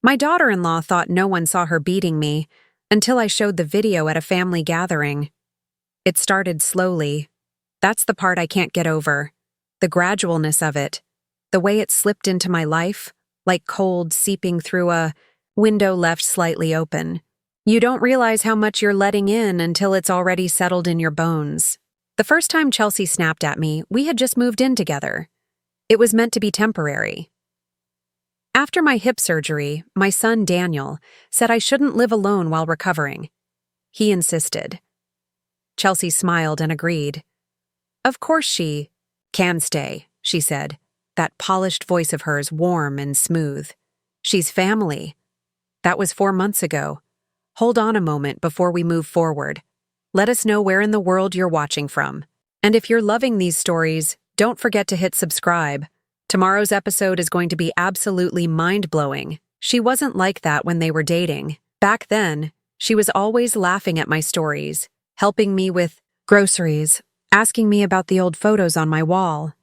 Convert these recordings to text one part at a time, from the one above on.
My daughter-in-law thought no one saw her beating me until I showed the video at a family gathering. It started slowly. That's the part I can't get over. The gradualness of it. The way it slipped into my life, like cold seeping through a window left slightly open. You don't realize how much you're letting in until it's already settled in your bones. The first time Chelsea snapped at me, we had just moved in together. It was meant to be temporary. After my hip surgery, my son Daniel said I shouldn't live alone while recovering. He insisted. Chelsea smiled and agreed. Of course she can stay, she said, that polished voice of hers warm and smooth. She's family. That was 4 months ago. Hold on a moment before we move forward. Let us know where in the world you're watching from. And if you're loving these stories, don't forget to hit subscribe. Tomorrow's episode is going to be absolutely mind-blowing. She wasn't like that when they were dating. Back then, she was always laughing at my stories, helping me with groceries, asking me about the old photos on my wall.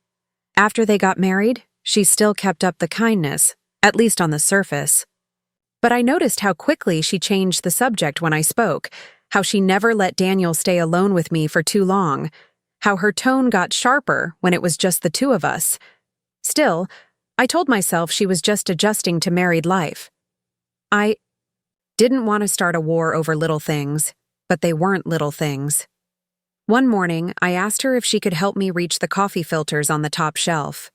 After they got married, she still kept up the kindness, at least on the surface. But I noticed how quickly she changed the subject when I spoke, how she never let Daniel stay alone with me for too long, how her tone got sharper when it was just the two of us. Still, I told myself she was just adjusting to married life. I didn't want to start a war over little things, but they weren't little things. One morning, I asked her if she could help me reach the coffee filters on the top shelf.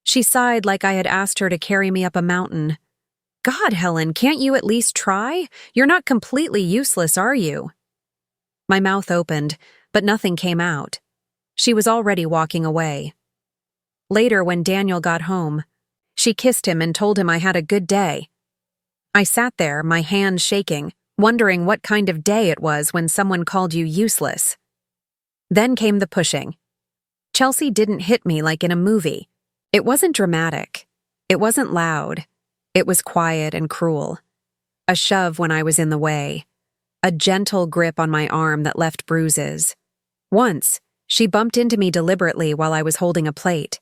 She sighed like I had asked her to carry me up a mountain. God, Helen, can't you at least try? You're not completely useless, are you? My mouth opened, but nothing came out. She was already walking away. Later, when Daniel got home, she kissed him and told him I had a good day. I sat there, my hands shaking, wondering what kind of day it was when someone called you useless. Then came the pushing. Chelsea didn't hit me like in a movie. It wasn't dramatic. It wasn't loud. It was quiet and cruel. A shove when I was in the way. A gentle grip on my arm that left bruises. Once, she bumped into me deliberately while I was holding a plate.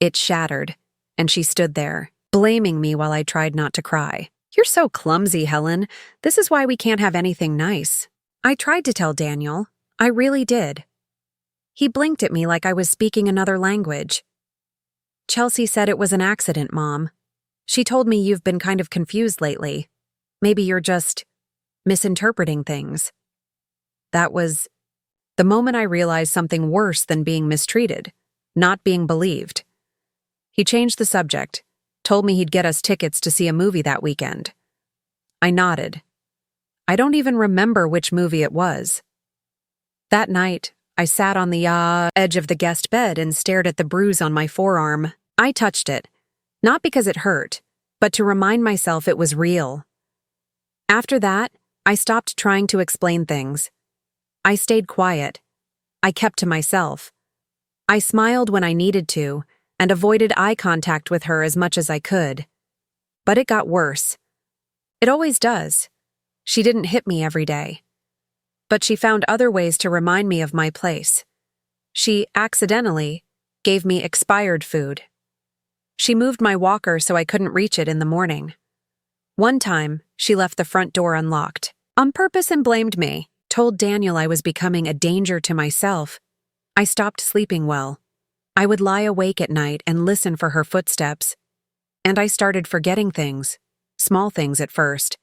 It shattered, and she stood there, blaming me while I tried not to cry. You're so clumsy, Helen. This is why we can't have anything nice. I tried to tell Daniel. I really did. He blinked at me like I was speaking another language. Chelsea said it was an accident, Mom. She told me you've been kind of confused lately. Maybe you're just misinterpreting things. That was the moment I realized something worse than being mistreated, not being believed. He changed the subject, told me he'd get us tickets to see a movie that weekend. I nodded. I don't even remember which movie it was. That night, I sat on the edge of the guest bed and stared at the bruise on my forearm. I touched it, not because it hurt, but to remind myself it was real. After that, I stopped trying to explain things. I stayed quiet. I kept to myself. I smiled when I needed to and avoided eye contact with her as much as I could. But it got worse. It always does. She didn't hit me every day. But she found other ways to remind me of my place. She accidentally gave me expired food. She moved my walker so I couldn't reach it in the morning. One time, she left the front door unlocked, on purpose, and blamed me, told Daniel I was becoming a danger to myself. I stopped sleeping well. I would lie awake at night and listen for her footsteps. And I started forgetting things, small things at first.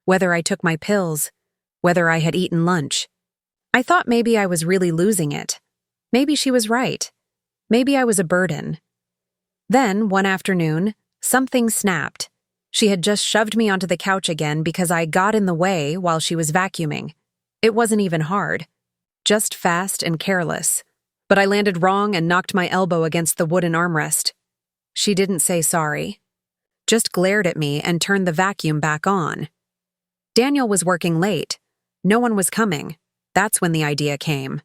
Whether I took my pills, whether I had eaten lunch. I thought maybe I was really losing it. Maybe she was right. Maybe I was a burden. Then, one afternoon, something snapped. She had just shoved me onto the couch again because I got in the way while she was vacuuming. It wasn't even hard. Just fast and careless. But I landed wrong and knocked my elbow against the wooden armrest. She didn't say sorry. Just glared at me and turned the vacuum back on. Daniel was working late. No one was coming. That's when the idea came.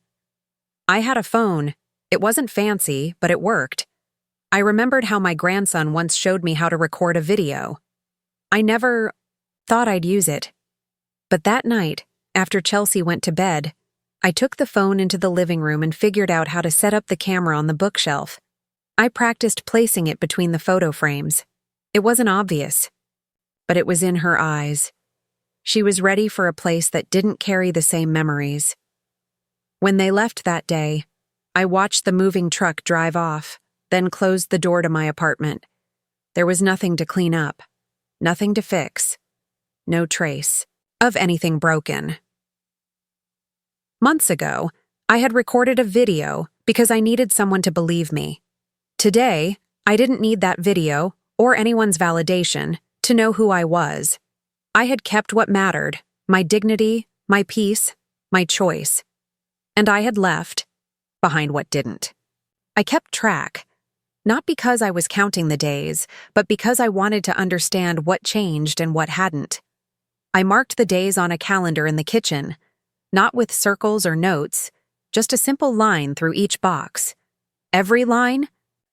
I had a phone. It wasn't fancy, but it worked. I remembered how my grandson once showed me how to record a video. I never thought I'd use it. But that night, after Chelsea went to bed, I took the phone into the living room and figured out how to set up the camera on the bookshelf. I practiced placing it between the photo frames. It wasn't obvious. but it was in her eyes. She was ready for a place that didn't carry the same memories. When they left that day, I watched the moving truck drive off, then closed the door to my apartment. There was nothing to clean up, nothing to fix, no trace of anything broken. Months ago, I had recorded a video because I needed someone to believe me. Today, I didn't need that video or anyone's validation to know who I was. I had kept what mattered, my dignity, my peace, my choice. And I had left behind what didn't. I kept track, not because I was counting the days, but because I wanted to understand what changed and what hadn't. I marked the days on a calendar in the kitchen, not with circles or notes, just a simple line through each box. Every line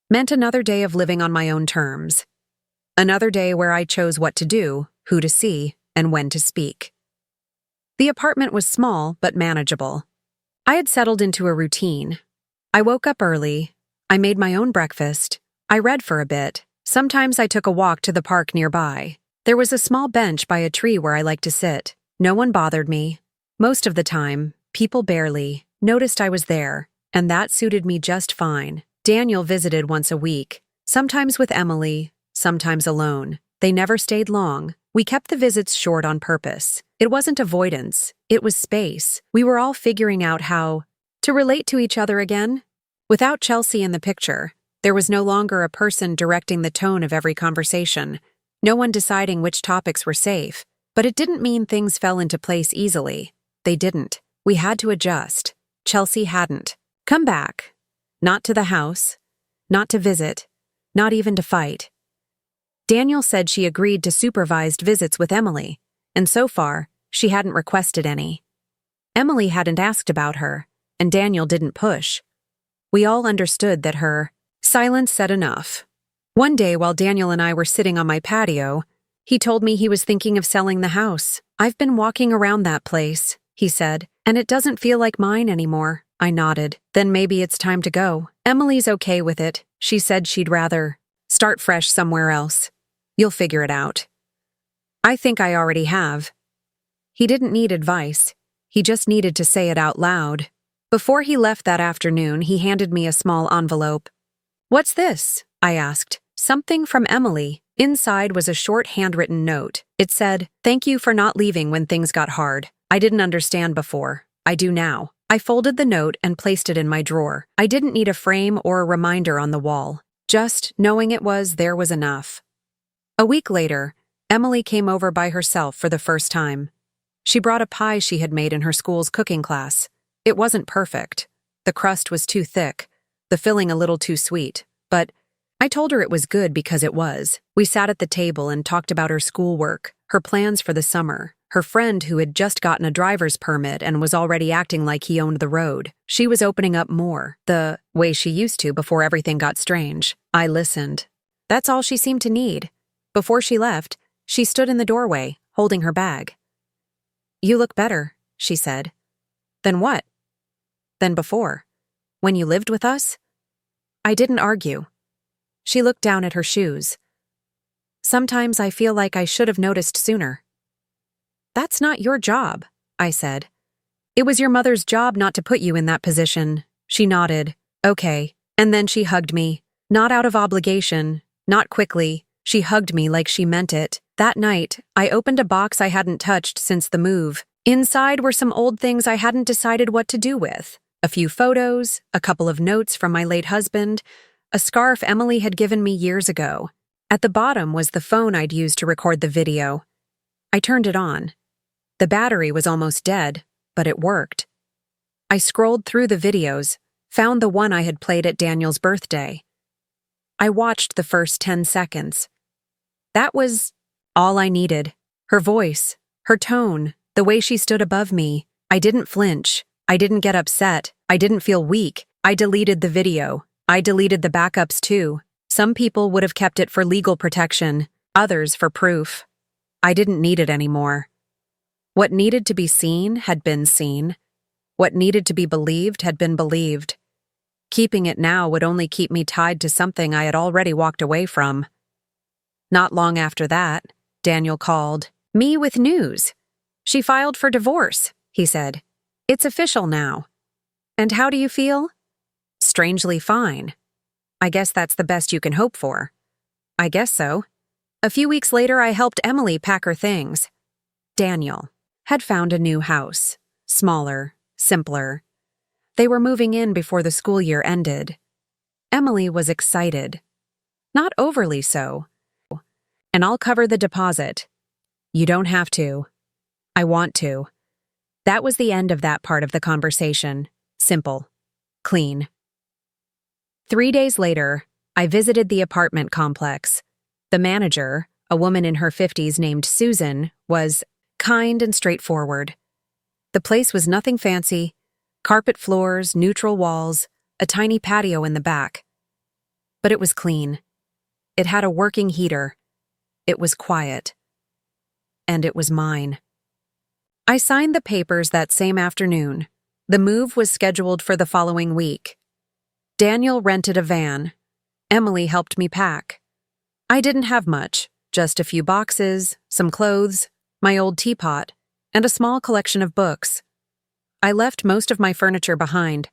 meant another day of living on my own terms. Another day where I chose what to do, who to see, and when to speak. The apartment was small but manageable. I had settled into a routine. I woke up early. I made my own breakfast. I read for a bit. Sometimes I took a walk to the park nearby. There was a small bench by a tree where I liked to sit. No one bothered me. Most of the time, people barely noticed I was there, and that suited me just fine. Daniel visited once a week, sometimes with Emily, sometimes alone. They never stayed long. We kept the visits short on purpose. It wasn't avoidance, it was space. We were all figuring out how to relate to each other again. Without Chelsea in the picture, there was no longer a person directing the tone of every conversation, no one deciding which topics were safe. But it didn't mean things fell into place easily. They didn't. We had to adjust. Chelsea hadn't. Come back. Not to the house. Not to visit. Not even to fight. Daniel said she agreed to supervised visits with Emily, and so far, she hadn't requested any. Emily hadn't asked about her, and Daniel didn't push. We all understood that her silence said enough. One day while Daniel and I were sitting on my patio, he told me he was thinking of selling the house. I've been walking around that place, he said, and it doesn't feel like mine anymore. I nodded. Then maybe it's time to go. Emily's okay with it. She said she'd rather start fresh somewhere else. You'll figure it out. I think I already have. He didn't need advice. He just needed to say it out loud. Before he left that afternoon, he handed me a small envelope. "What's this?" I asked. "Something from Emily." Inside was a short handwritten note. It said, "Thank you for not leaving when things got hard. I didn't understand before. I do now." I folded the note and placed it in my drawer. I didn't need a frame or a reminder on the wall. Just knowing it was there was enough. A week later, Emily came over by herself for the first time. She brought a pie she had made in her school's cooking class. It wasn't perfect. The crust was too thick, the filling a little too sweet, but I told her it was good because it was. We sat at the table and talked about her schoolwork, her plans for the summer, her friend who had just gotten a driver's permit and was already acting like he owned the road. She was opening up more, the way she used to before everything got strange. I listened. That's all she seemed to need. Before she left, she stood in the doorway, holding her bag. "You look better," she said. "Than what?" "Than before. When you lived with us?" I didn't argue. She looked down at her shoes. "Sometimes I feel like I should have noticed sooner." "That's not your job," I said. "It was your mother's job not to put you in that position." She nodded. "Okay." And then she hugged me. Not out of obligation, not quickly. She hugged me like she meant it. That night, I opened a box I hadn't touched since the move. Inside were some old things I hadn't decided what to do with. A few photos, a couple of notes from my late husband, a scarf Emily had given me years ago. At the bottom was the phone I'd used to record the video. I turned it on. The battery was almost dead, but it worked. I scrolled through the videos, found the one I had played at Daniel's birthday. I watched the first 10 seconds. That was all I needed. Her voice, her tone, the way she stood above me. I didn't flinch. I didn't get upset. I didn't feel weak. I deleted the video. I deleted the backups too. Some people would have kept it for legal protection, others for proof. I didn't need it anymore. What needed to be seen had been seen. What needed to be believed had been believed. Keeping it now would only keep me tied to something I had already walked away from. Not long after that, Daniel called me with news. She filed for divorce, he said. It's official now. And how do you feel? Strangely fine. I guess that's the best you can hope for. I guess so. A few weeks later, I helped Emily pack her things. Daniel had found a new house. Smaller, simpler. They were moving in before the school year ended. Emily was excited. Not overly so. And I'll cover the deposit. You don't have to. I want to. That was the end of that part of the conversation. Simple. Clean. 3 days later, I visited the apartment complex. The manager, a woman in her 50s named Susan, was kind and straightforward. The place was nothing fancy. Carpet floors, neutral walls, a tiny patio in the back. But it was clean. It had a working heater. It was quiet. And it was mine. I signed the papers that same afternoon. The move was scheduled for the following week. Daniel rented a van. Emily helped me pack. I didn't have much, just a few boxes, some clothes, my old teapot, and a small collection of books. I left most of my furniture behind.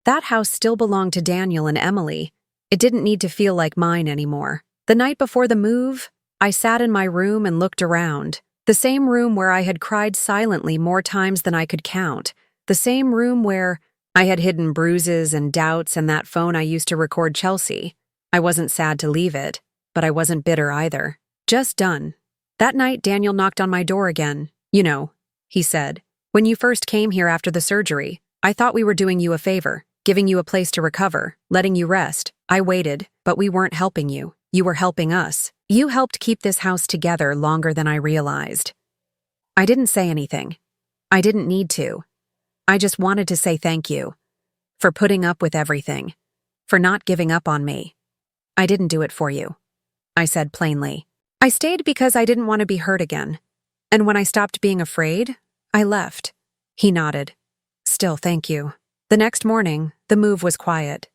That house still belonged to Daniel and Emily. It didn't need to feel like mine anymore. The night before the move, I sat in my room and looked around. The same room where I had cried silently more times than I could count. The same room where I had hidden bruises and doubts and that phone I used to record Chelsea. I wasn't sad to leave it, but I wasn't bitter either. Just done. That night, Daniel knocked on my door again. You know, he said, when you first came here after the surgery, I thought we were doing you a favor, giving you a place to recover, letting you rest. I waited, but we weren't helping you. You were helping us. You helped keep this house together longer than I realized. I didn't say anything. I didn't need to. I just wanted to say thank you. For putting up with everything. For not giving up on me. I didn't do it for you. I said plainly. I stayed because I didn't want to be hurt again. And when I stopped being afraid, I left. He nodded. Still, thank you. The next morning, the move was quiet.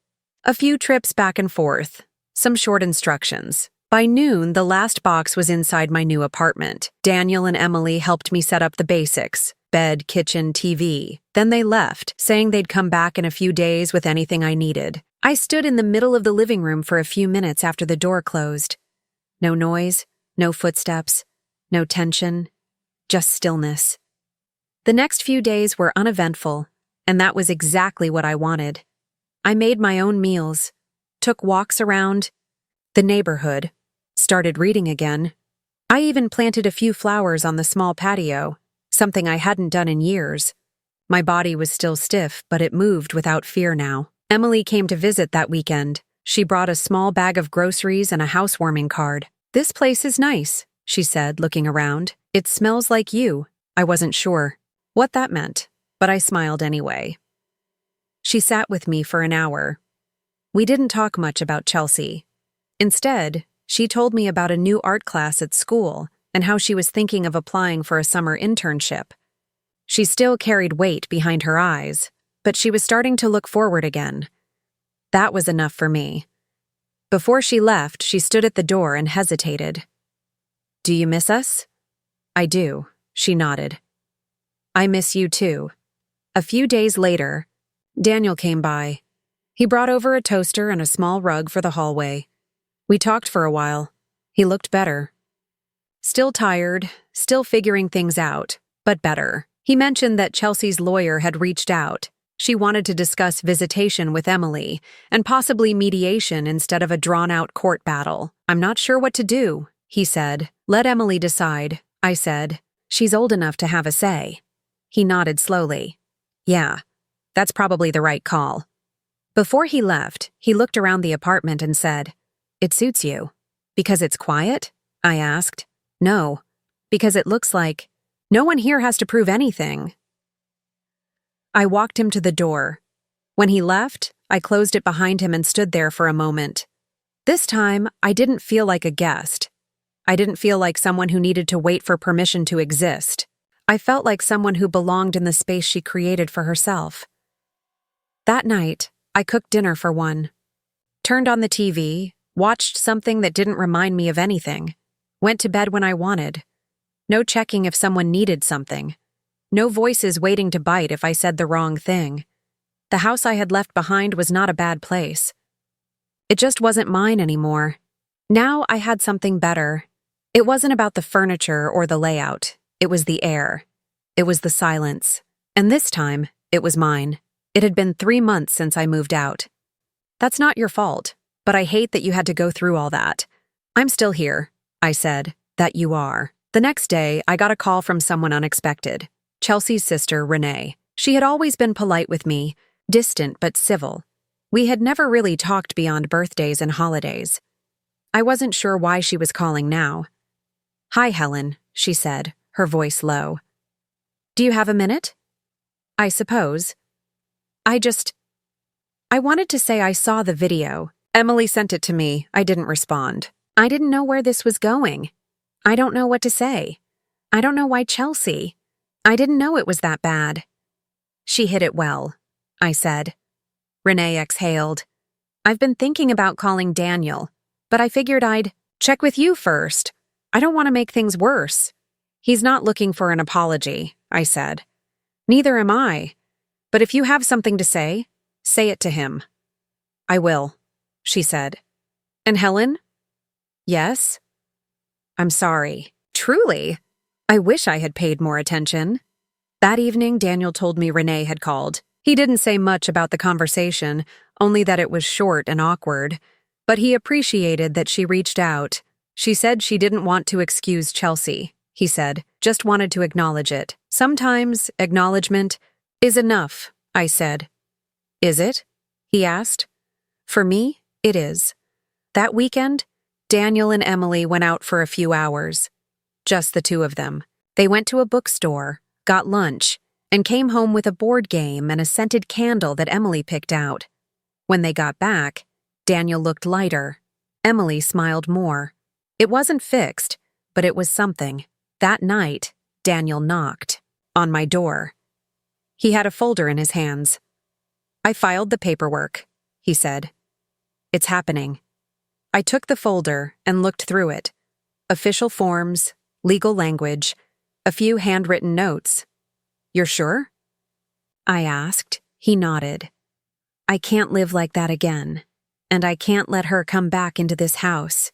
A few trips back and forth. Some short instructions. By noon, the last box was inside my new apartment. Daniel and Emily helped me set up the basics. Bed, kitchen, TV. Then they left, saying they'd come back in a few days with anything I needed. I stood in the middle of the living room for a few minutes after the door closed. No noise, no footsteps, no tension, just stillness. The next few days were uneventful, and that was exactly what I wanted. I made my own meals, took walks around the neighborhood, started reading again. I even planted a few flowers on the small patio, something I hadn't done in years. My body was still stiff, but it moved without fear now. Emily came to visit that weekend. She brought a small bag of groceries and a housewarming card. This place is nice, she said, looking around. It smells like you. I wasn't sure what that meant, but I smiled anyway. She sat with me for an hour. We didn't talk much about Chelsea. Instead, she told me about a new art class at school and how she was thinking of applying for a summer internship. She still carried weight behind her eyes, but she was starting to look forward again. That was enough for me. Before she left, she stood at the door and hesitated. Do you miss us? I do, she nodded. I miss you too. A few days later, Daniel came by. He brought over a toaster and a small rug for the hallway. We talked for a while. He looked better. Still tired, still figuring things out, but better. He mentioned that Chelsea's lawyer had reached out. She wanted to discuss visitation with Emily, and possibly mediation instead of a drawn-out court battle. I'm not sure what to do, he said. Let Emily decide, I said. She's old enough to have a say. He nodded slowly. Yeah, that's probably the right call. Before he left, he looked around the apartment and said, It suits you. Because it's quiet? I asked. No, because it looks like no one here has to prove anything. I walked him to the door. When he left, I closed it behind him and stood there for a moment. This time, I didn't feel like a guest. I didn't feel like someone who needed to wait for permission to exist. I felt like someone who belonged in the space she created for herself. That night, I cooked dinner for one. Turned on the TV, watched something that didn't remind me of anything. Went to bed when I wanted. No checking if someone needed something. No voices waiting to bite if I said the wrong thing. The house I had left behind was not a bad place. It just wasn't mine anymore. Now I had something better. It wasn't about the furniture or the layout. It was the air. It was the silence. And this time, it was mine. It had been 3 months since I moved out. That's not your fault, but I hate that you had to go through all that. I'm still here, I said. That you are. The next day, I got a call from someone unexpected. Chelsea's sister, Renee. She had always been polite with me, distant but civil. We had never really talked beyond birthdays and holidays. I wasn't sure why she was calling now. "Hi, Helen," she said, her voice low. "Do you have a minute?" "I suppose. I wanted to say I saw the video. Emily sent it to me. I didn't respond. I didn't know where this was going. I don't know what to say. I don't know why Chelsea. I didn't know it was that bad." "She hid it well," I said. Renee exhaled. "I've been thinking about calling Daniel, but I figured I'd check with you first. I don't want to make things worse." "He's not looking for an apology," I said. "Neither am I. But if you have something to say it to him." "I will," she said. "And Helen?" "Yes?" "I'm sorry. Truly. I wish I had paid more attention." That evening, Daniel told me Renee had called. He didn't say much about the conversation, only that it was short and awkward. But he appreciated that she reached out. She said she didn't want to excuse Chelsea, he said, just wanted to acknowledge it. "Sometimes acknowledgement is enough," I said. "Is it?" he asked. "For me, it is." That weekend, Daniel and Emily went out for a few hours. Just the two of them. They went to a bookstore, got lunch, and came home with a board game and a scented candle that Emily picked out. When they got back, Daniel looked lighter. Emily smiled more. It wasn't fixed, but it was something. That night, Daniel knocked on my door. He had a folder in his hands. "I filed the paperwork," he said. "It's happening." I took the folder and looked through it. Official forms, legal language, a few handwritten notes. "You're sure?" I asked. He nodded. "I can't live like that again, and I can't let her come back into this house."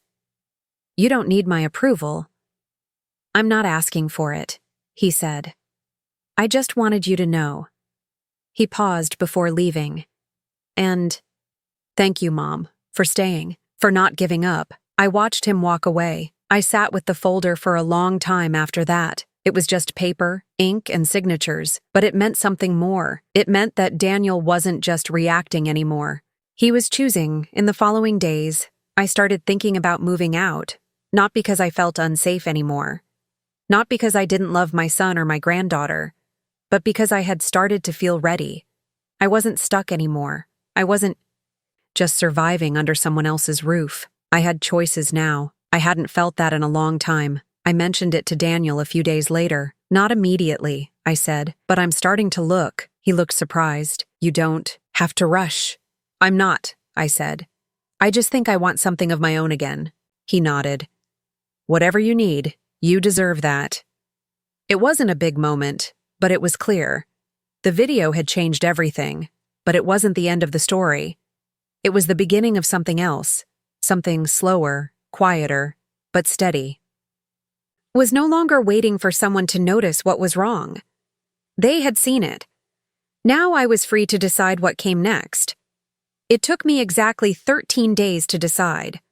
"You don't need my approval." "I'm not asking for it," he said. "I just wanted you to know." He paused before leaving. "And thank you, Mom, for staying, for not giving up." I watched him walk away. I sat with the folder for a long time after that. It was just paper, ink, and signatures, but it meant something more. It meant that Daniel wasn't just reacting anymore. He was choosing. In the following days, I started thinking about moving out, not because I felt unsafe anymore, not because I didn't love my son or my granddaughter, but because I had started to feel ready. I wasn't stuck anymore. I wasn't just surviving under someone else's roof. I had choices now. I hadn't felt that in a long time. I mentioned it to Daniel a few days later. "Not immediately," I said, "but I'm starting to look." He looked surprised. "You don't have to rush." "I'm not," I said. "I just think I want something of my own again." He nodded. "Whatever you need, you deserve that." It wasn't a big moment, but it was clear. The video had changed everything, but it wasn't the end of the story. It was the beginning of something else, something slower, quieter, but steady. Was no longer waiting for someone to notice what was wrong. They had seen it. Now I was free to decide what came next. It took me exactly 13 days to decide.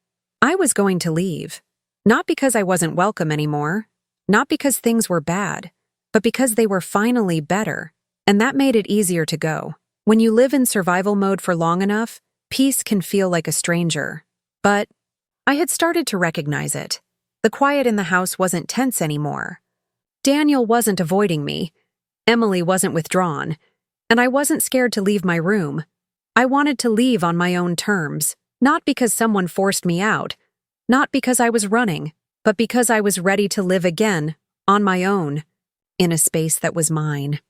I was going to leave. Not because I wasn't welcome anymore, not because things were bad, but because they were finally better, and that made it easier to go. When you live in survival mode for long enough, peace can feel like a stranger. But I had started to recognize it. The quiet in the house wasn't tense anymore. Daniel wasn't avoiding me. Emily wasn't withdrawn. And I wasn't scared to leave my room. I wanted to leave on my own terms, not because someone forced me out, not because I was running, but because I was ready to live again, on my own, in a space that was mine.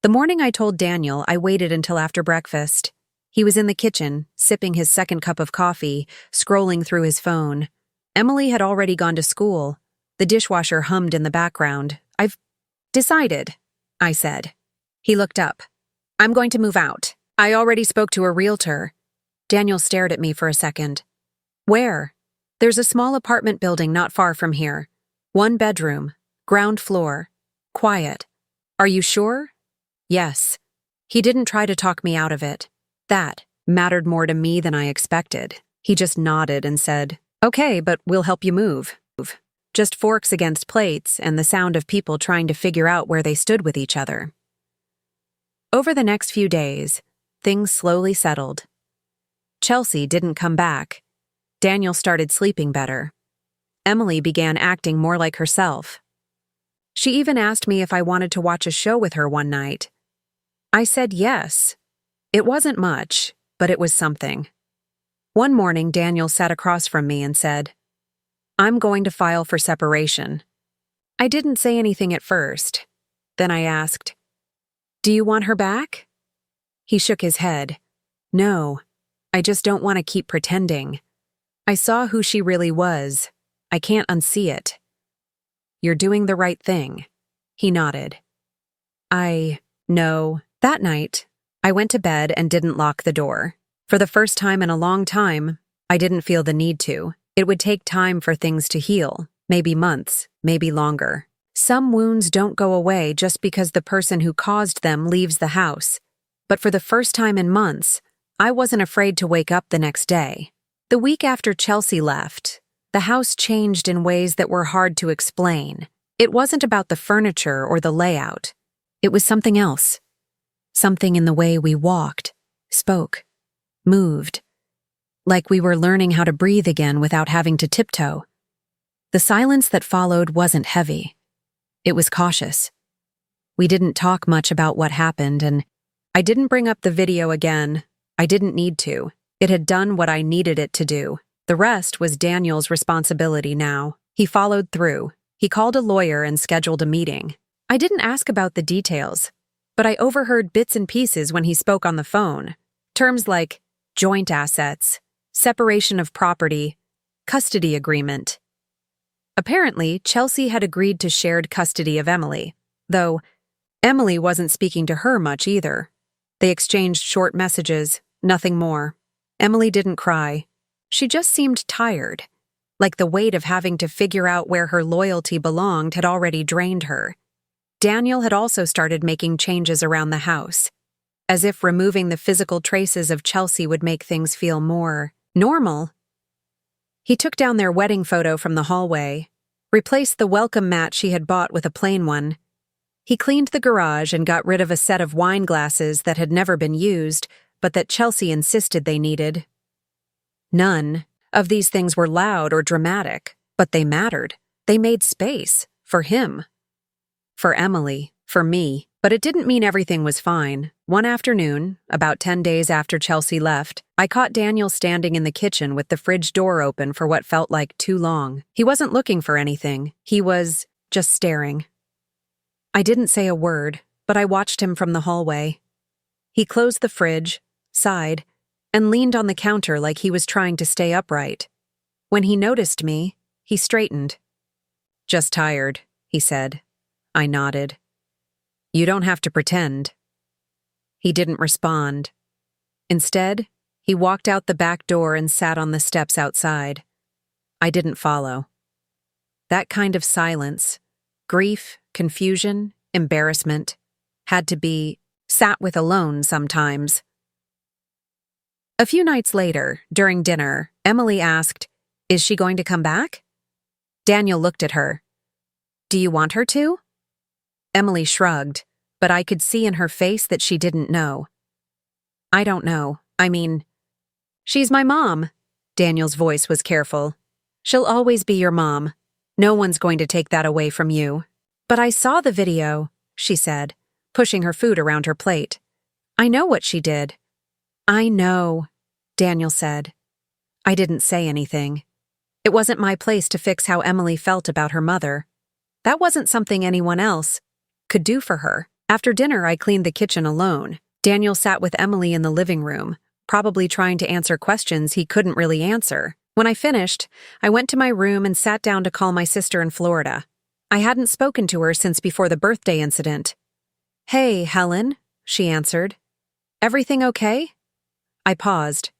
The morning I told Daniel, I waited until after breakfast. He was in the kitchen, sipping his second cup of coffee, scrolling through his phone. Emily had already gone to school. The dishwasher hummed in the background. "I've decided," I said. He looked up. "I'm going to move out. I already spoke to a realtor." Daniel stared at me for a second. "Where?" "There's a small apartment building not far from here. 1 bedroom, ground floor, quiet." "Are you sure?" "Yes." He didn't try to talk me out of it. That mattered more to me than I expected. He just nodded and said, "Okay, but we'll help you move." Just forks against plates and the sound of people trying to figure out where they stood with each other. Over the next few days, things slowly settled. Chelsea didn't come back. Daniel started sleeping better. Emily began acting more like herself. She even asked me if I wanted to watch a show with her one night. I said yes. It wasn't much, but it was something. One morning, Daniel sat across from me and said, "I'm going to file for separation." I didn't say anything at first. Then I asked, "Do you want her back?" He shook his head. "No, I just don't want to keep pretending. I saw who she really was. I can't unsee it." "You're doing the right thing." He nodded. I know. That night, I went to bed and didn't lock the door. For the first time in a long time, I didn't feel the need to. It would take time for things to heal, maybe months, maybe longer. Some wounds don't go away just because the person who caused them leaves the house. But for the first time in months, I wasn't afraid to wake up the next day. The week after Chelsea left, the house changed in ways that were hard to explain. It wasn't about the furniture or the layout. It was something else. Something in the way we walked, spoke, moved. Like we were learning how to breathe again without having to tiptoe. The silence that followed wasn't heavy. It was cautious. We didn't talk much about what happened, and I didn't bring up the video again. I didn't need to. It had done what I needed it to do. The rest was Daniel's responsibility now. He followed through. He called a lawyer and scheduled a meeting. I didn't ask about the details, but I overheard bits and pieces when he spoke on the phone. Terms like joint assets, separation of property, custody agreement. Apparently, Chelsea had agreed to shared custody of Emily, though Emily wasn't speaking to her much either. They exchanged short messages, nothing more. Emily didn't cry. She just seemed tired, like the weight of having to figure out where her loyalty belonged had already drained her. Daniel had also started making changes around the house, as if removing the physical traces of Chelsea would make things feel more normal. He took down their wedding photo from the hallway, replaced the welcome mat she had bought with a plain one. He cleaned the garage and got rid of a set of wine glasses that had never been used, but that Chelsea insisted they needed. None of these things were loud or dramatic, but they mattered. They made space for him. For Emily, for me. But it didn't mean everything was fine. One afternoon, about 10 days after Chelsea left, I caught Daniel standing in the kitchen with the fridge door open for what felt like too long. He wasn't looking for anything. He was just staring. I didn't say a word, but I watched him from the hallway. He closed the fridge, sighed, and leaned on the counter like he was trying to stay upright. When he noticed me, he straightened. "Just tired," he said. I nodded. "You don't have to pretend." He didn't respond. Instead, he walked out the back door and sat on the steps outside. I didn't follow. That kind of silence, grief, confusion, embarrassment, had to be sat with alone sometimes. A few nights later, during dinner, Emily asked, "Is she going to come back?" Daniel looked at her. "Do you want her to?" Emily shrugged, but I could see in her face that she didn't know. "I don't know. I mean, she's my mom." Daniel's voice was careful. "She'll always be your mom. No one's going to take that away from you." "But I saw the video," she said, pushing her food around her plate. "I know what she did." "I know," Daniel said. I didn't say anything. It wasn't my place to fix how Emily felt about her mother. That wasn't something anyone else could do for her. After dinner, I cleaned the kitchen alone. Daniel sat with Emily in the living room, probably trying to answer questions he couldn't really answer. When I finished, I went to my room and sat down to call my sister in Florida. I hadn't spoken to her since before the birthday incident. "Hey, Helen," she answered. "Everything okay?" I paused.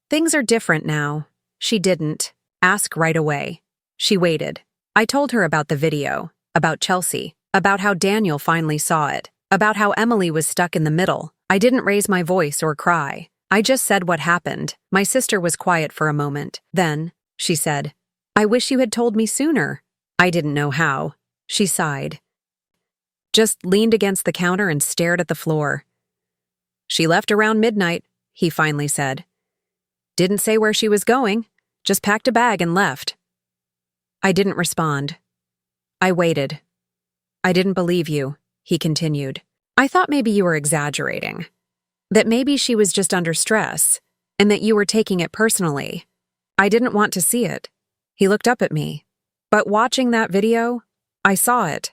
"Things are different now." She didn't ask right away. She waited. I told her about the video, about Chelsea, about how Daniel finally saw it, about how Emily was stuck in the middle. I didn't raise my voice or cry. I just said what happened. My sister was quiet for a moment. Then, she said, "I wish you had told me sooner." I didn't know how. She sighed. Just leaned against the counter and stared at the floor. "She left around midnight," he finally said. "Didn't say where she was going, just packed a bag and left." I didn't respond. I waited. "I didn't believe you," he continued. "I thought maybe you were exaggerating. That maybe she was just under stress, and that you were taking it personally. I didn't want to see it." He looked up at me. "But watching that video, I saw it.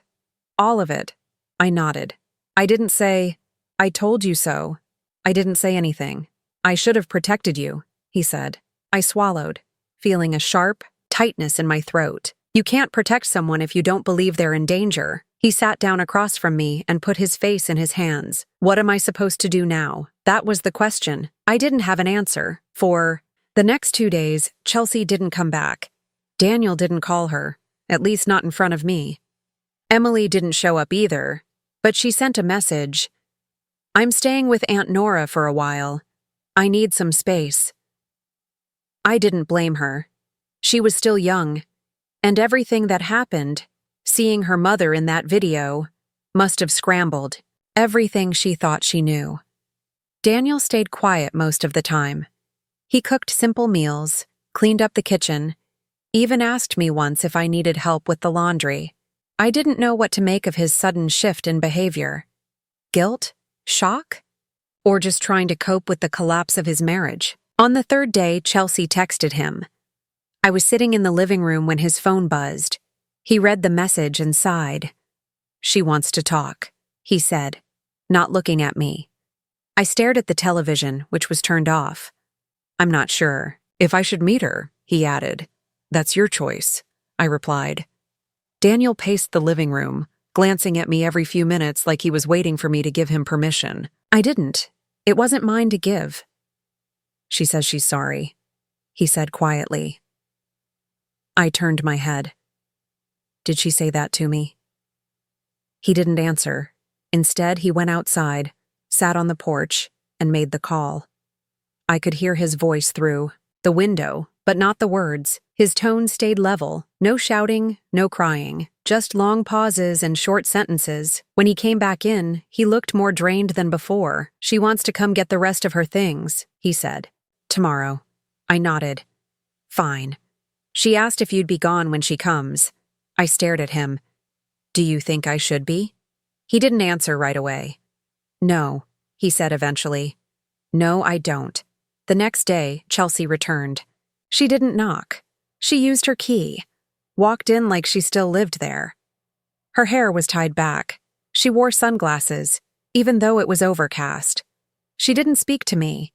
All of it." I nodded. "I didn't say, 'I told you so.' I didn't say anything. 'I should have protected you,'" he said. I swallowed, feeling a sharp tightness in my throat. You can't protect someone if you don't believe they're in danger. He sat down across from me and put his face in his hands. What am I supposed to do now? That was the question. I didn't have an answer. For the next 2 days, Chelsea didn't come back. Daniel didn't call her, at least not in front of me. Emily didn't show up either, but she sent a message. "I'm staying with Aunt Nora for a while. I need some space." I didn't blame her. She was still young, and everything that happened, seeing her mother in that video, must have scrambled everything she thought she knew. Daniel stayed quiet most of the time. He cooked simple meals, cleaned up the kitchen, even asked me once if I needed help with the laundry. I didn't know what to make of his sudden shift in behavior. Guilt? Shock? Or just trying to cope with the collapse of his marriage? On the third day, Chelsea texted him. I was sitting in the living room when his phone buzzed. He read the message and sighed. "She wants to talk," he said, not looking at me. I stared at the television, which was turned off. "I'm not sure if I should meet her," he added. "That's your choice," I replied. Daniel paced the living room, glancing at me every few minutes like he was waiting for me to give him permission. I didn't. It wasn't mine to give. "She says she's sorry," he said quietly. I turned my head. "Did she say that to me?" He didn't answer. Instead, he went outside, sat on the porch, and made the call. I could hear his voice through the window, but not the words. His tone stayed level. No shouting, no crying, just long pauses and short sentences. When he came back in, he looked more drained than before. "She wants to come get the rest of her things," he said. "Tomorrow." I nodded. "Fine. She asked if you'd be gone when she comes." I stared at him. "Do you think I should be?" He didn't answer right away. "No," he said eventually. "No, I don't." The next day, Chelsea returned. She didn't knock. She used her key, walked in like she still lived there. Her hair was tied back. She wore sunglasses, even though it was overcast. She didn't speak to me.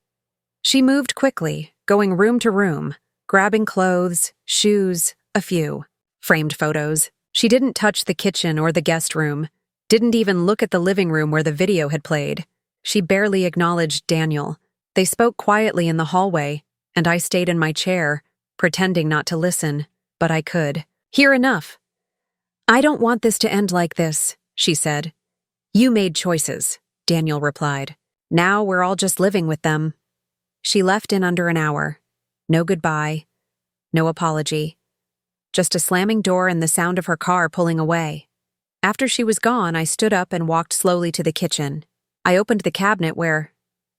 She moved quickly, going room to room, grabbing clothes, shoes, a few framed photos. She didn't touch the kitchen or the guest room, didn't even look at the living room where the video had played. She barely acknowledged Daniel. They spoke quietly in the hallway, and I stayed in my chair, pretending not to listen, but I could hear enough. "I don't want this to end like this," she said. "You made choices," Daniel replied. "Now we're all just living with them." She left in under an hour. No goodbye, no apology. Just a slamming door and the sound of her car pulling away. After she was gone, I stood up and walked slowly to the kitchen. I opened the cabinet where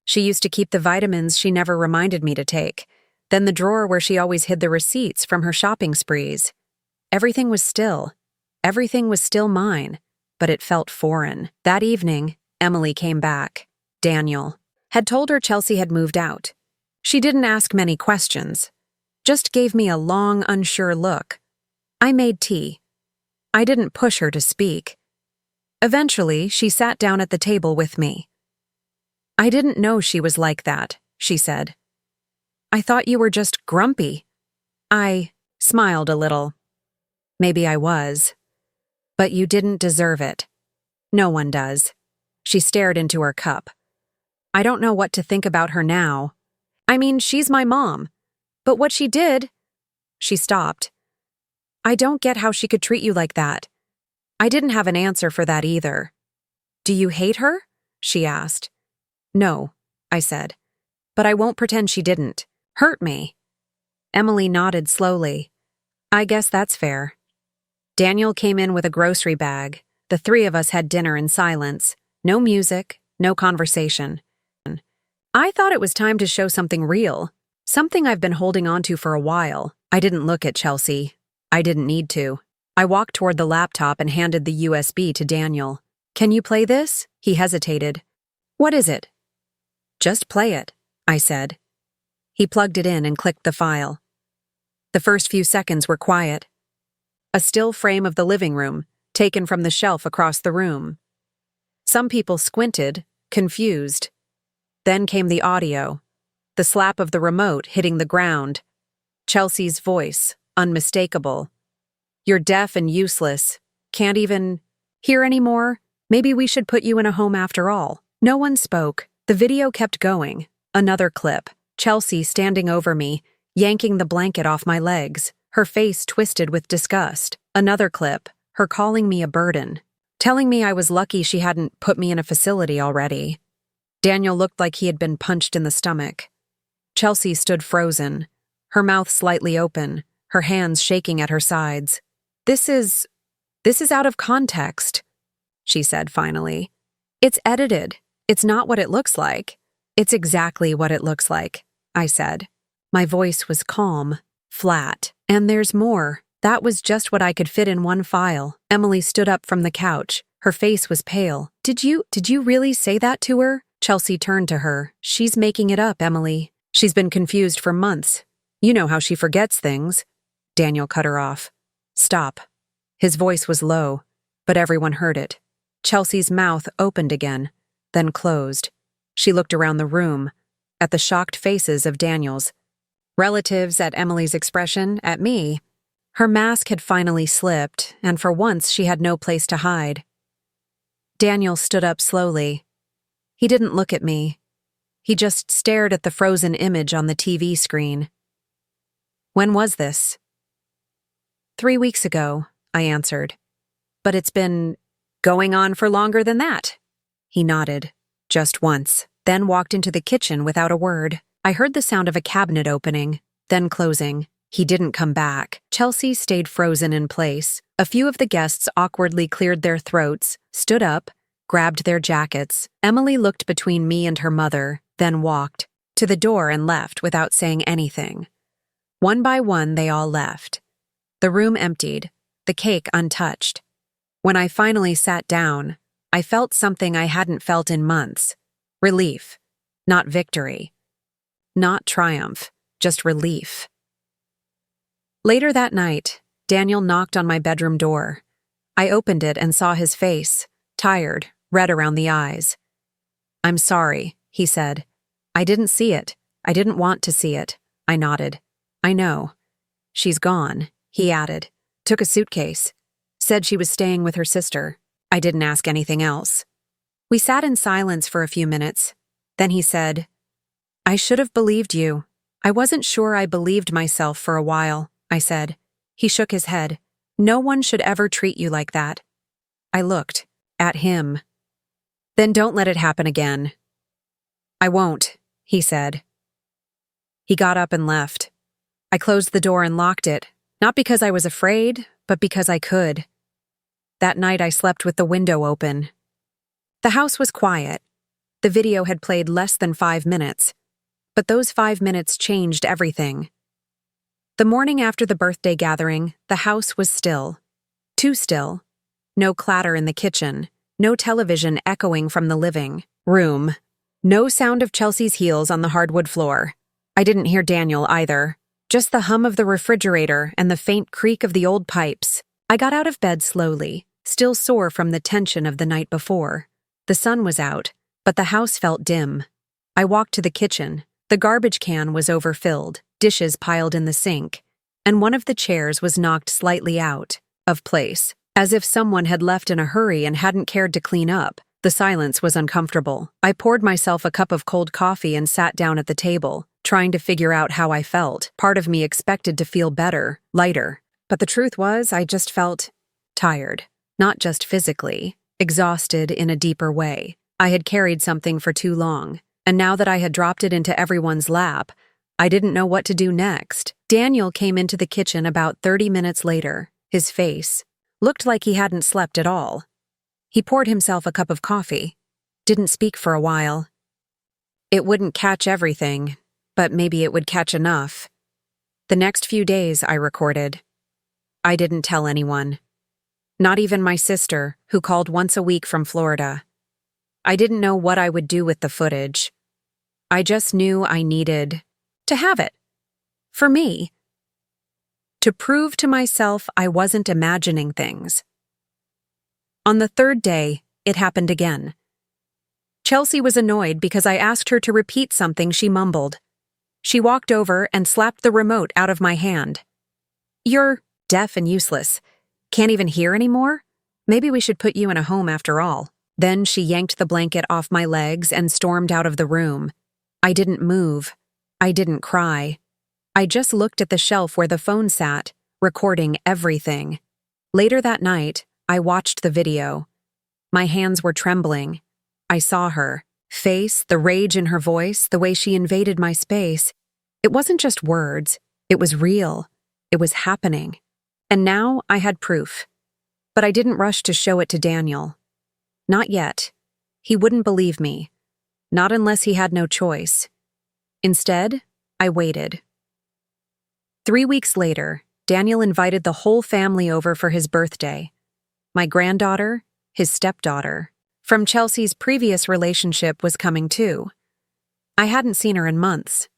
she used to keep the vitamins she never reminded me to take, then the drawer where she always hid the receipts from her shopping sprees. Everything was still. Everything was still mine, but it felt foreign. That evening, Emily came back. Daniel had told her Chelsea had moved out. She didn't ask many questions, just gave me a long, unsure look. I made tea. I didn't push her to speak. Eventually, she sat down at the table with me. "I didn't know she was like that," she said. "I thought you were just grumpy." I smiled a little. Maybe I was. But you didn't deserve it. No one does. She stared into her cup. I don't know what to think about her now. I mean, she's my mom. But what she did… She stopped. I don't get how she could treat you like that. I didn't have an answer for that either. Do you hate her? She asked. No, I said. But I won't pretend she didn't. Hurt me. Emily nodded slowly. I guess that's fair. Daniel came in with a grocery bag. The three of us had dinner in silence. No music, no conversation. I thought it was time to show something real. Something I've been holding on to for a while. I didn't look at Chelsea. I didn't need to. I walked toward the laptop and handed the USB to Daniel. Can you play this? He hesitated. What is it? Just play it, I said. He plugged it in and clicked the file. The first few seconds were quiet. A still frame of the living room, taken from the shelf across the room. Some people squinted, confused. Then came the audio. The slap of the remote hitting the ground. Chelsea's voice, unmistakable. You're deaf and useless. Can't even hear anymore? Maybe we should put you in a home after all. No one spoke. The video kept going. Another clip. Chelsea standing over me, yanking the blanket off my legs, her face twisted with disgust. Another clip. Her calling me a burden. Telling me I was lucky she hadn't put me in a facility already. Daniel looked like he had been punched in the stomach. Chelsea stood frozen, her mouth slightly open, her hands shaking at her sides. This is out of context, she said finally. It's edited. It's not what it looks like. It's exactly what it looks like, I said. My voice was calm, flat. And there's more. That was just what I could fit in one file. Emily stood up from the couch. Her face was pale. Did you really say that to her? Chelsea turned to her. She's making it up, Emily. She's been confused for months. You know how she forgets things. Daniel cut her off. Stop. His voice was low, but everyone heard it. Chelsea's mouth opened again, then closed. She looked around the room, at the shocked faces of Daniel's relatives, at Emily's expression, at me. Her mask had finally slipped, and for once she had no place to hide. Daniel stood up slowly. He didn't look at me. He just stared at the frozen image on the TV screen. When was this? 3 weeks ago, I answered. But it's been going on for longer than that. He nodded, just once, then walked into the kitchen without a word. I heard the sound of a cabinet opening, then closing. He didn't come back. Chelsea stayed frozen in place. A few of the guests awkwardly cleared their throats, stood up, grabbed their jackets. Emily looked between me and her mother, then walked to the door and left without saying anything. One by one, they all left. The room emptied, the cake untouched. When I finally sat down, I felt something I hadn't felt in months. Relief, not victory. Not triumph, just relief. Later that night, Daniel knocked on my bedroom door. I opened it and saw his face, tired, red around the eyes. I'm sorry, he said. I didn't see it. I didn't want to see it. I nodded. I know. She's gone, he added. Took a suitcase. Said she was staying with her sister. I didn't ask anything else. We sat in silence for a few minutes. Then he said, I should have believed you. I wasn't sure I believed myself for a while, I said. He shook his head. No one should ever treat you like that. I looked at him. Then don't let it happen again. I won't, he said. He got up and left. I closed the door and locked it, not because I was afraid, but because I could. That night I slept with the window open. The house was quiet. The video had played less than 5 minutes, but those 5 minutes changed everything. The morning after the birthday gathering, the house was still. Too still. No clatter in the kitchen, no television echoing from the living room, no sound of Chelsea's heels on the hardwood floor. I didn't hear Daniel either, just the hum of the refrigerator and the faint creak of the old pipes. I got out of bed slowly, still sore from the tension of the night before. The sun was out, but the house felt dim. I walked to the kitchen. The garbage can was overfilled, dishes piled in the sink. and one of the chairs was knocked slightly out of place, as if someone had left in a hurry and hadn't cared to clean up. The silence was uncomfortable. I poured myself a cup of cold coffee and sat down at the table, trying to figure out how I felt. Part of me expected to feel better, lighter. But the truth was, I just felt tired. Not just physically, exhausted in a deeper way. I had carried something for too long, and now that I had dropped it into everyone's lap, I didn't know what to do next. Daniel came into the kitchen about 30 minutes later. His face looked like he hadn't slept at all. He poured himself a cup of coffee, didn't speak for a while. It wouldn't catch everything, but maybe it would catch enough. The next few days, I recorded. I didn't tell anyone. Not even my sister, who called once a week from Florida. I didn't know what I would do with the footage. I just knew I needed to have it. For me. To prove to myself I wasn't imagining things. On the third day, it happened again. Chelsea was annoyed because I asked her to repeat something she mumbled. She walked over and slapped the remote out of my hand. "You're deaf and useless. Can't even hear anymore? Maybe we should put you in a home after all." Then she yanked the blanket off my legs and stormed out of the room. I didn't move. I didn't cry. I just looked at the shelf where the phone sat, recording everything. Later that night, I watched the video. My hands were trembling. I saw her face, the rage in her voice, the way she invaded my space. It wasn't just words. It was real. It was happening. And now I had proof. But I didn't rush to show it to Daniel. Not yet. He wouldn't believe me. Not unless he had no choice. Instead, I waited. 3 weeks later, Daniel invited the whole family over for his birthday. My granddaughter, his stepdaughter, from Chelsea's previous relationship was coming too. I hadn't seen her in months.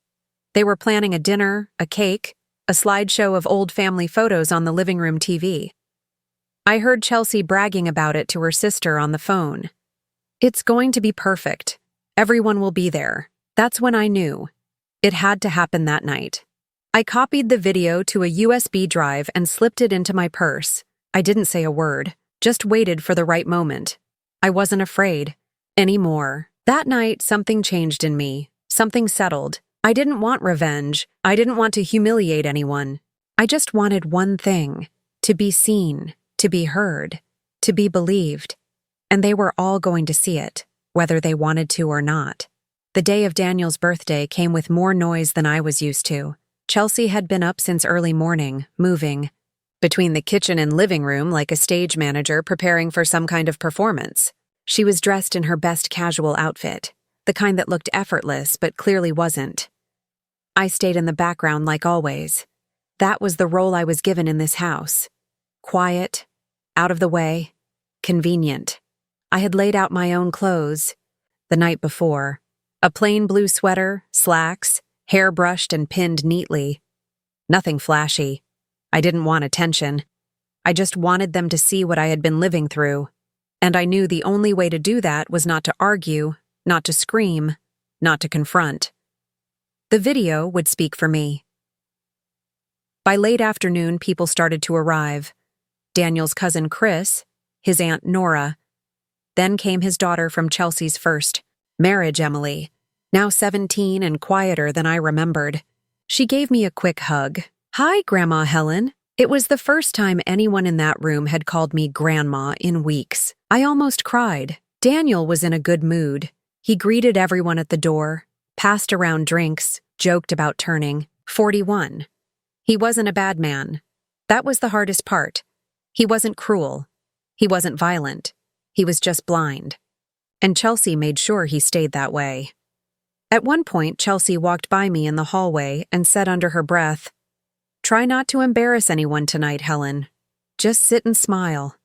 They were planning a dinner, a cake, a slideshow of old family photos on the living room TV. I heard Chelsea bragging about it to her sister on the phone. "It's going to be perfect. Everyone will be there." That's when I knew. It had to happen that night. I copied the video to a USB drive and slipped it into my purse. I didn't say a word, just waited for the right moment. I wasn't afraid anymore. That night, something changed in me. Something settled. I didn't want revenge. I didn't want to humiliate anyone. I just wanted one thing: to be seen, to be heard, to be believed. And they were all going to see it, whether they wanted to or not. The day of Daniel's birthday came with more noise than I was used to. Chelsea had been up since early morning, moving between the kitchen and living room like a stage manager preparing for some kind of performance. She was dressed in her best casual outfit, the kind that looked effortless but clearly wasn't. I stayed in the background like always. That was the role I was given in this house. Quiet, out of the way, convenient. I had laid out my own clothes the night before. A plain blue sweater, slacks, hair brushed and pinned neatly. Nothing flashy. I didn't want attention. I just wanted them to see what I had been living through. And I knew the only way to do that was not to argue, not to scream, not to confront. The video would speak for me. By late afternoon, people started to arrive. Daniel's cousin Chris, his aunt Nora. Then came his daughter from Chelsea's first marriage, Emily, now 17 and quieter than I remembered. She gave me a quick hug. "Hi, Grandma Helen." It was the first time anyone in that room had called me Grandma in weeks. I almost cried. Daniel was in a good mood. He greeted everyone at the door, passed around drinks, joked about turning 41. He wasn't a bad man. That was the hardest part. He wasn't cruel. He wasn't violent. He was just blind. And Chelsea made sure he stayed that way. At one point, Chelsea walked by me in the hallway and said under her breath, "Try not to embarrass anyone tonight, Helen. Just sit and smile."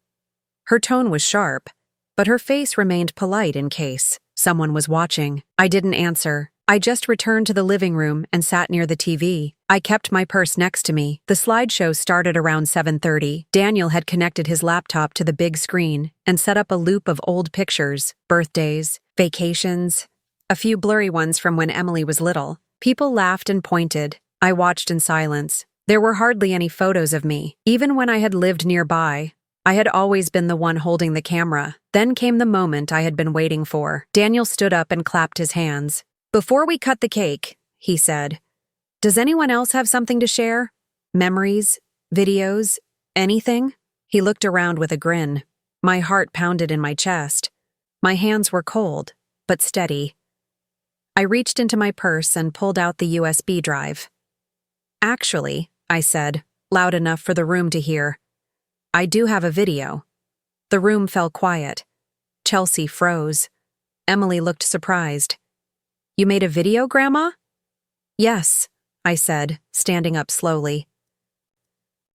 Her tone was sharp, but her face remained polite in case someone was watching. I didn't answer. I just returned to the living room and sat near the TV. I kept my purse next to me. The slideshow started around 7:30. Daniel had connected his laptop to the big screen and set up a loop of old pictures, birthdays, vacations, a few blurry ones from when Emily was little. People laughed and pointed. I watched in silence, There were hardly any photos of me. Even when I had lived nearby, I had always been the one holding the camera. Then came the moment I had been waiting for. Daniel stood up and clapped his hands. "Before we cut the cake," he said, "does anyone else have something to share? Memories? Videos? Anything?" He looked around with a grin. My heart pounded in my chest. My hands were cold, but steady. I reached into my purse and pulled out the USB drive. "Actually," I said, loud enough for the room to hear, "I do have a video." The room fell quiet. Chelsea froze. Emily looked surprised. "You made a video, Grandma?" "Yes," I said, standing up slowly.